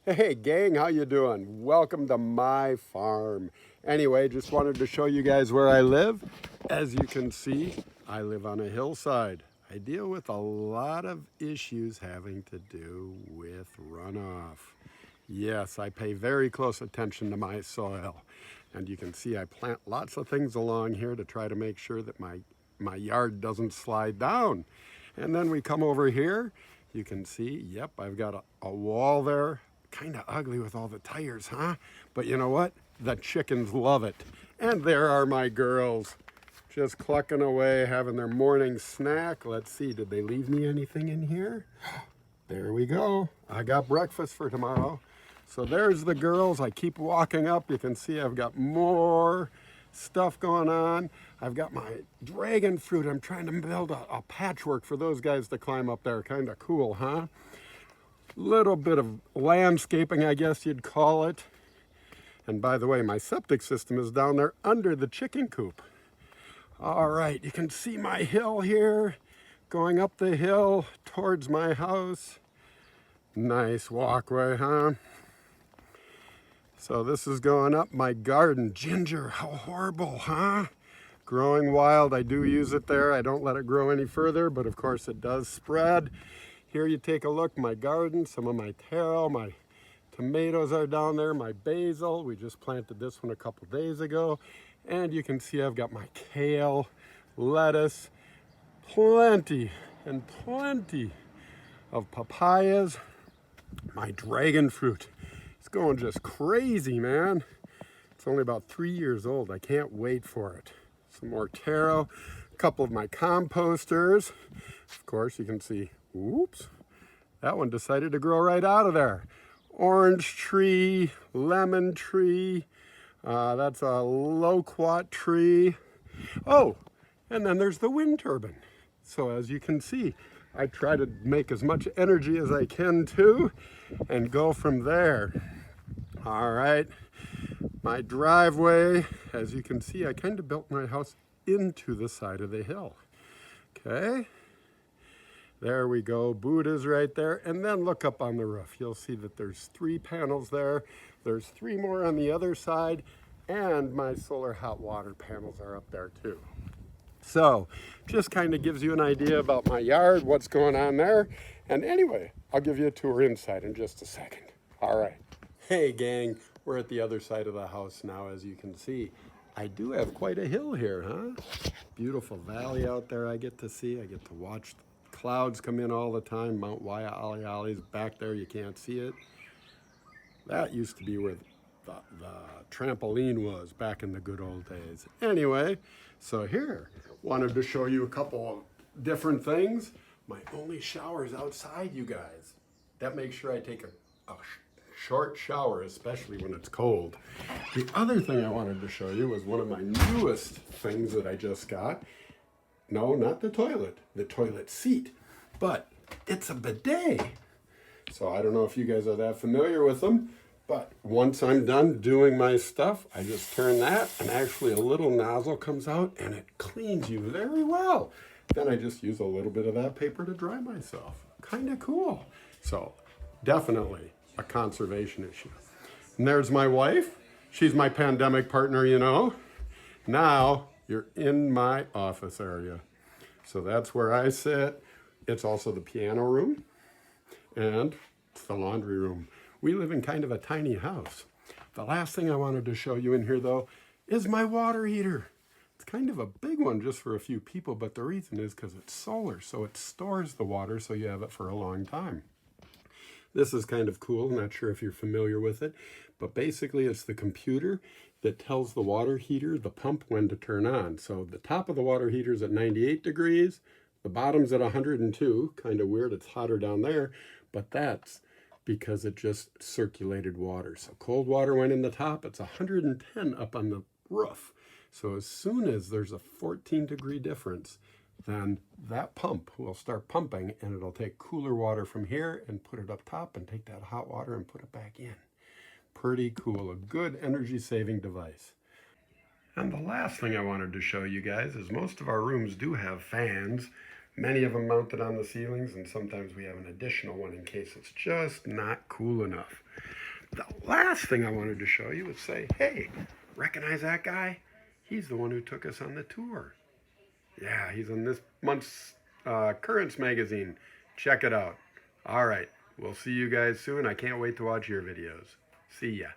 Hey gang, how you doing? Welcome to my farm. Anyway, just wanted to show you guys where I live. As you can see, I live on a hillside. I deal with a lot of issues having to do with runoff. Yes, I pay very close attention to my soil. And you can see I plant lots of things along here to try to make sure that my yard doesn't slide down. And then we come over here, you can see, yep, I've got a wall there. Kind of ugly with all the tires, huh? But you know what? The chickens love it. And there are my girls, just clucking away, having their morning snack. Let's see, did they leave me anything in here? There we go. I got breakfast for tomorrow. So there's the girls. I keep walking up. You can see I've got more stuff going on. I've got my dragon fruit. I'm trying to build a patchwork for those guys to climb up there. Kind of cool, huh? Little bit of landscaping, I guess you'd call it. And by the way, my septic system is down there under the chicken coop. All right, you can see my hill here, going up the hill towards my house. Nice walkway, huh? So this is going up my garden. Ginger, how horrible, huh? Growing wild, I do use it there. I don't let it grow any further, but of course it does spread. Here you take a look, my garden, some of my taro, my tomatoes are down there, my basil. We just planted this one a couple days ago. And you can see I've got my kale, lettuce, plenty and plenty of papayas. My dragon fruit, it's going just crazy, man. It's only about 3 years old. I can't wait for it. Some more taro, a couple of my composters. Of course, you can see, oops, that one decided to grow right out of there. Orange tree, lemon tree, that's a loquat tree. Oh, and then there's the wind turbine. So as you can see, I try to make as much energy as I can too and go from there. All right, my driveway, as you can see, I kind of built my house into the side of the hill. Okay, there we go, Buddha's right there. And then look up on the roof. You'll see that there's 3 panels there. There's 3 more on the other side, and my solar hot water panels are up there too. So just kind of gives you an idea about my yard, what's going on there. And anyway, I'll give you a tour inside in just a second. All right. Hey gang, we're at the other side of the house now, as you can see. I do have quite a hill here, huh? Beautiful valley out there I get to see. I get to watch the clouds come in all the time. Mount Waialeale's back there, you can't see it. That used to be where the trampoline was back in the good old days. Anyway, so here, wanted to show you a couple of different things. My only shower is outside, you guys. That makes sure I take a short shower, especially when it's cold. The other thing I wanted to show you was one of my newest things that I just got. No, not the toilet seat, but it's a bidet. So I don't know if you guys are that familiar with them, but once I'm done doing my stuff, I just turn that and actually a little nozzle comes out and it cleans you very well. Then I just use a little bit of that paper to dry myself. Kind of cool. So definitely a conservation issue. And there's my wife. She's my pandemic partner, you know. Now you're in my office area. So that's where I sit. It's also the piano room and it's the laundry room. We live in kind of a tiny house. The last thing I wanted to show you in here though is my water heater. It's kind of a big one just for a few people, but the reason is because it's solar, so it stores the water so you have it for a long time. This is kind of cool, not sure if you're familiar with it, but basically it's the computer that tells the water heater, the pump, when to turn on. So the top of the water heater is at 98 degrees, the bottom's at 102, kind of weird, it's hotter down there, but that's because it just circulated water. So cold water went in the top, it's 110 up on the roof. So as soon as there's a 14-degree difference, then that pump will start pumping and it'll take cooler water from here and put it up top and take that hot water and put it back in. Pretty cool, a good energy saving device. And the last thing I wanted to show you guys is most of our rooms do have fans. Many of them mounted on the ceilings, and sometimes we have an additional one in case it's just not cool enough. The last thing I wanted to show you was say, hey, recognize that guy? He's the one who took us on the tour. Yeah, he's in this month's Currents magazine. Check it out. All right, we'll see you guys soon. I can't wait to watch your videos. See ya.